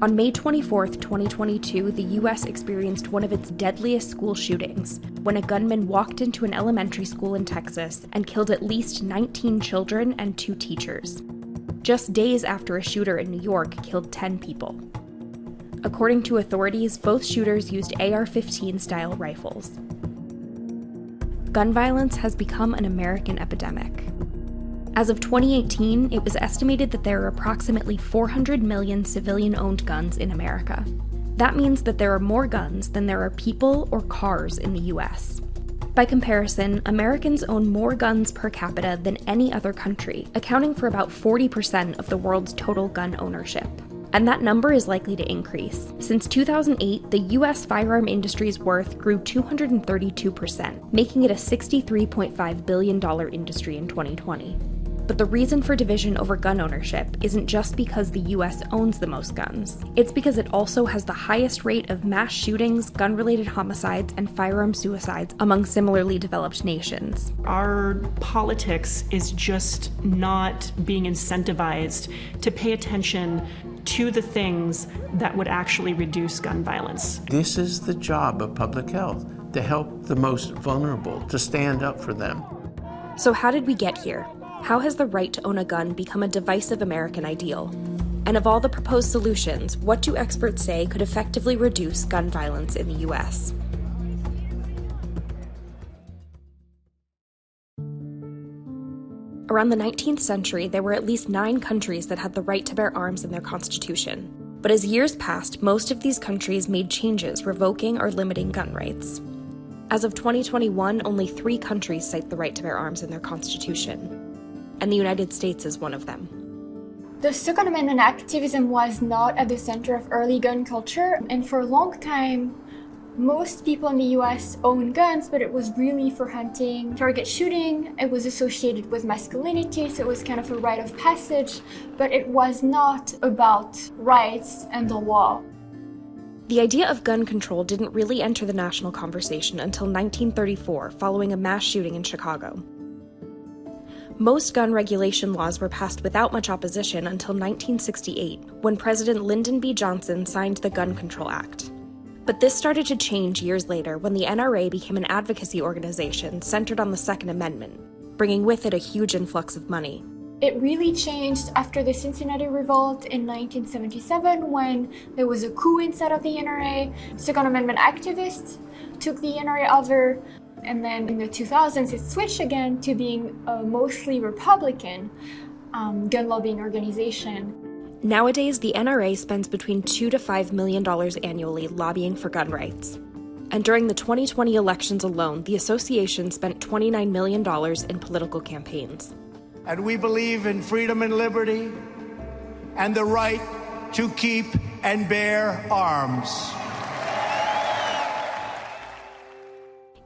On May 24, 2022, the U.S. experienced one of its deadliest school shootings when a gunman walked into an elementary school in Texas and killed at least 19 children and 2 teachers. Just days after a shooter in New York killed 10 people. According to authorities, both shooters used AR-15-style rifles. Gun violence has become an American epidemic. As of 2018, it was estimated that there are approximately 400 million civilian-owned guns in America. That means that there are more guns than there are people or cars in the US. By comparison, Americans own more guns per capita than any other country, accounting for about 40% of the world's total gun ownership. And that number is likely to increase. Since 2008, the US firearm industry's worth grew 232%, making it a $63.5 billion industry in 2020. But the reason for division over gun ownership isn't just because the US owns the most guns. It's because it also has the highest rate of mass shootings, gun-related homicides, and firearm suicides among similarly developed nations. Our politics is just not being incentivized to pay attention to the things that would actually reduce gun violence. This is the job of public health, to help the most vulnerable, to stand up for them. So how did we get here? How has the right to own a gun become a divisive American ideal? And of all the proposed solutions, what do experts say could effectively reduce gun violence in the US? Around the 19th century, there were at least 9 countries that had the right to bear arms in their constitution. But as years passed, most of these countries made changes revoking or limiting gun rights. As of 2021, only 3 countries cite the right to bear arms in their constitution. And the United States is one of them. The Second Amendment activism was not at the center of early gun culture, and for a long time, most people in the US owned guns, but it was really for hunting, target shooting. It was associated with masculinity, so it was kind of a rite of passage, but it was not about rights and the law. The idea of gun control didn't really enter the national conversation until 1934, following a mass shooting in Chicago. Most gun regulation laws were passed without much opposition until 1968, when President Lyndon B. Johnson signed the Gun Control Act. But this started to change years later when the NRA became an advocacy organization centered on the Second Amendment, bringing with it a huge influx of money. It really changed after the Cincinnati Revolt in 1977, when there was a coup inside of the NRA. Second Amendment activists took the NRA over. And then in the 2000s, it switched again to being a mostly Republican gun lobbying organization. Nowadays, the NRA spends between $2 to $5 million annually lobbying for gun rights. And during the 2020 elections alone, the association spent $29 million in political campaigns. And we believe in freedom and liberty and the right to keep and bear arms.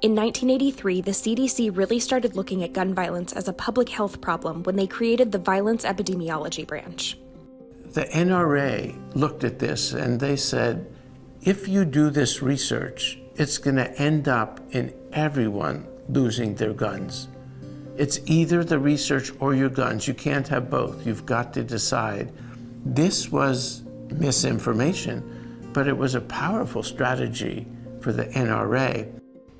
In 1983, the CDC really started looking at gun violence as a public health problem when they created the Violence Epidemiology Branch. The NRA looked at this and they said, if you do this research, it's going to end up in everyone losing their guns. It's either the research or your guns. You can't have both. You've got to decide. This was misinformation, but it was a powerful strategy for the NRA.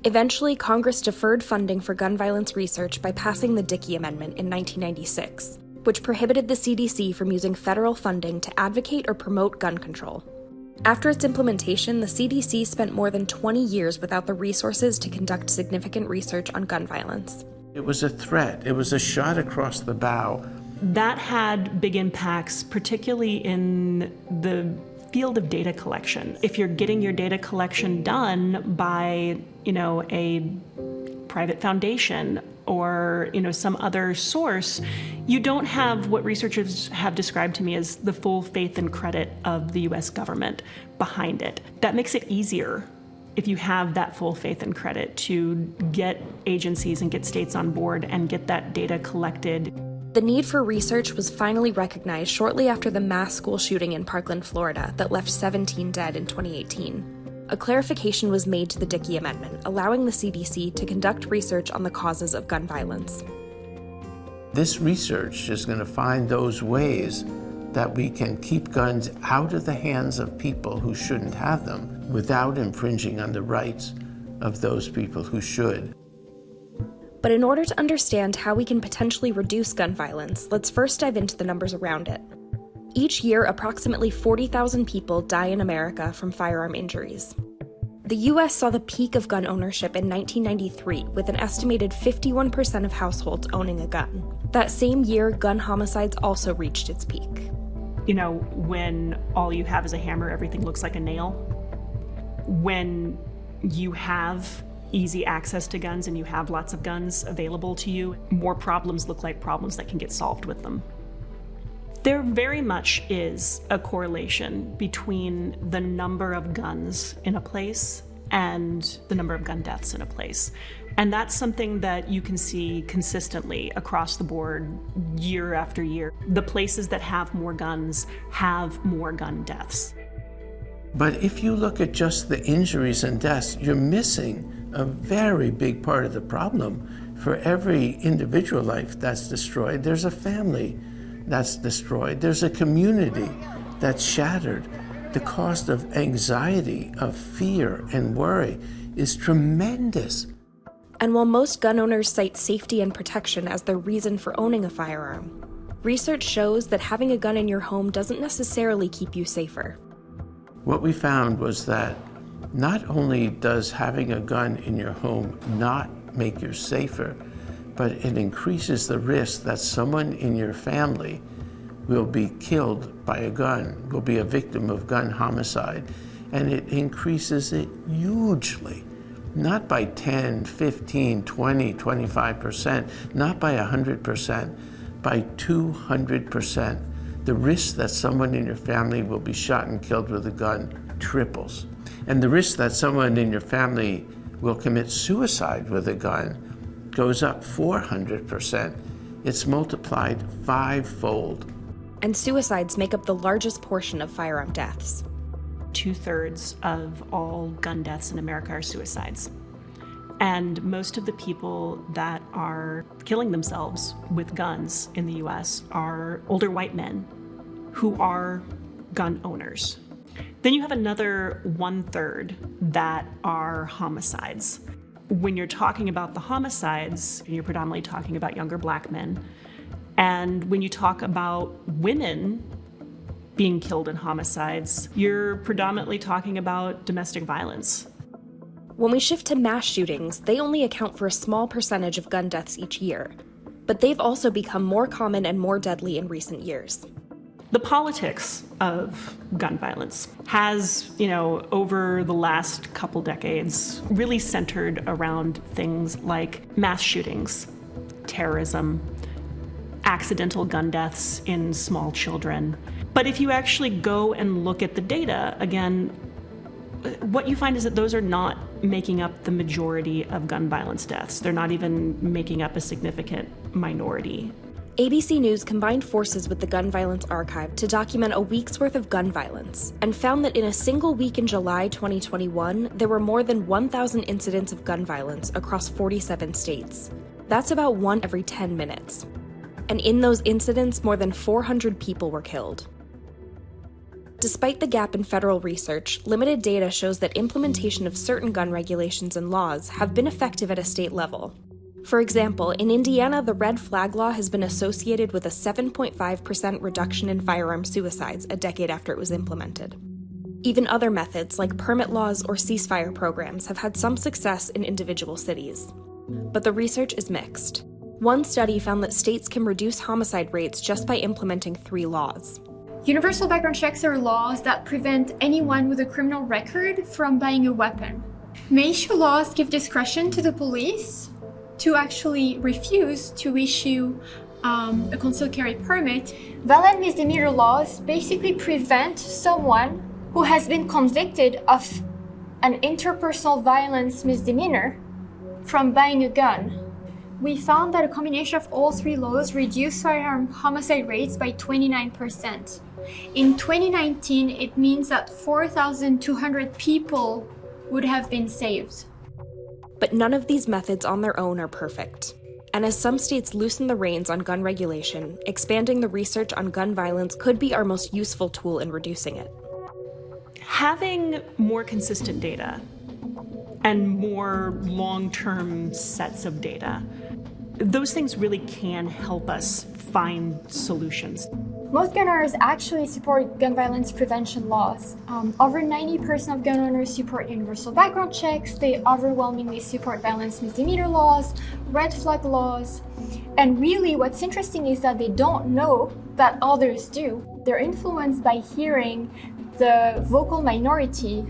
Eventually, Congress deferred funding for gun violence research by passing the Dickey Amendment in 1996, which prohibited the CDC from using federal funding to advocate or promote gun control. After its implementation, the CDC spent more than 20 years without the resources to conduct significant research on gun violence. It was a threat. It was a shot across the bow. That had big impacts, particularly in the field of data collection. If you're getting your data collection done by, a private foundation or, some other source, you don't have what researchers have described to me as the full faith and credit of the US government behind it. That makes it easier if you have that full faith and credit to get agencies and get states on board and get that data collected. The need for research was finally recognized shortly after the mass school shooting in Parkland, Florida, that left 17 dead in 2018. A clarification was made to the Dickey Amendment, allowing the CDC to conduct research on the causes of gun violence. This research is going to find those ways that we can keep guns out of the hands of people who shouldn't have them without infringing on the rights of those people who should. But in order to understand how we can potentially reduce gun violence, let's first dive into the numbers around it. Each year, approximately 40,000 people die in America from firearm injuries. The US saw the peak of gun ownership in 1993, with an estimated 51% of households owning a gun. That same year, gun homicides also reached its peak. You know, when all you have is a hammer, everything looks like a nail. When you have easy access to guns and you have lots of guns available to you, more problems look like problems that can get solved with them. There very much is a correlation between the number of guns in a place and the number of gun deaths in a place. And that's something that you can see consistently across the board year after year. The places that have more guns have more gun deaths. But if you look at just the injuries and deaths, you're missing a very big part of the problem. For every individual life that's destroyed, there's a family that's destroyed. There's a community that's shattered. The cost of anxiety, of fear and worry is tremendous. And while most gun owners cite safety and protection as their reason for owning a firearm, research shows that having a gun in your home doesn't necessarily keep you safer. What we found was that not only does having a gun in your home not make you safer, but it increases the risk that someone in your family will be killed by a gun, will be a victim of gun homicide, and it increases it hugely. Not by 10, 15, 20, 25%, not by 100%, by 200%. The risk that someone in your family will be shot and killed with a gun triples. And the risk that someone in your family will commit suicide with a gun goes up 400%. It's multiplied 5-fold. And suicides make up the largest portion of firearm deaths. 2/3 of all gun deaths in America are suicides. And most of the people that are killing themselves with guns in the US are older white men who are gun owners. Then you have another 1/3 that are homicides. When you're talking about the homicides, you're predominantly talking about younger black men. And when you talk about women being killed in homicides, you're predominantly talking about domestic violence. When we shift to mass shootings, they only account for a small percentage of gun deaths each year, but they've also become more common and more deadly in recent years. The politics of gun violence has, over the last couple decades, really centered around things like mass shootings, terrorism, accidental gun deaths in small children. But if you actually go and look at the data, again, what you find is that those are not making up the majority of gun violence deaths. They're not even making up a significant minority. ABC News combined forces with the Gun Violence Archive to document a week's worth of gun violence and found that in a single week in July 2021, there were more than 1,000 incidents of gun violence across 47 states. That's about 1 every 10 minutes. And in those incidents, more than 400 people were killed. Despite the gap in federal research, limited data shows that implementation of certain gun regulations and laws have been effective at a state level. For example, in Indiana, the red flag law has been associated with a 7.5% reduction in firearm suicides a decade after it was implemented. Even other methods, like permit laws or ceasefire programs, have had some success in individual cities. But the research is mixed. One study found that states can reduce homicide rates just by implementing 3 laws. Universal background checks are laws that prevent anyone with a criminal record from buying a weapon. May-issue laws give discretion to the police to actually refuse to issue a concealed carry permit. Violent misdemeanor laws basically prevent someone who has been convicted of an interpersonal violence misdemeanor from buying a gun. We found that a combination of all 3 laws reduced firearm homicide rates by 29%. In 2019, it means that 4,200 people would have been saved. But none of these methods on their own are perfect. And as some states loosen the reins on gun regulation, expanding the research on gun violence could be our most useful tool in reducing it. Having more consistent data and more long-term sets of data, those things really can help us find solutions. Most gun owners actually support gun violence prevention laws. Over 90% of gun owners support universal background checks. They overwhelmingly support violence misdemeanor laws, red flag laws. And really what's interesting is that they don't know that others do. They're influenced by hearing the vocal minority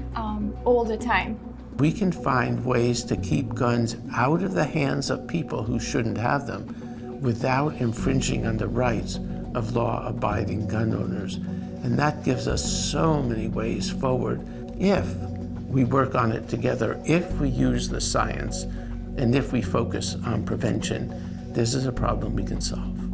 all the time. We can find ways to keep guns out of the hands of people who shouldn't have them without infringing on the rights of law-abiding gun owners. And that gives us so many ways forward if we work on it together, if we use the science, and if we focus on prevention. This is a problem we can solve.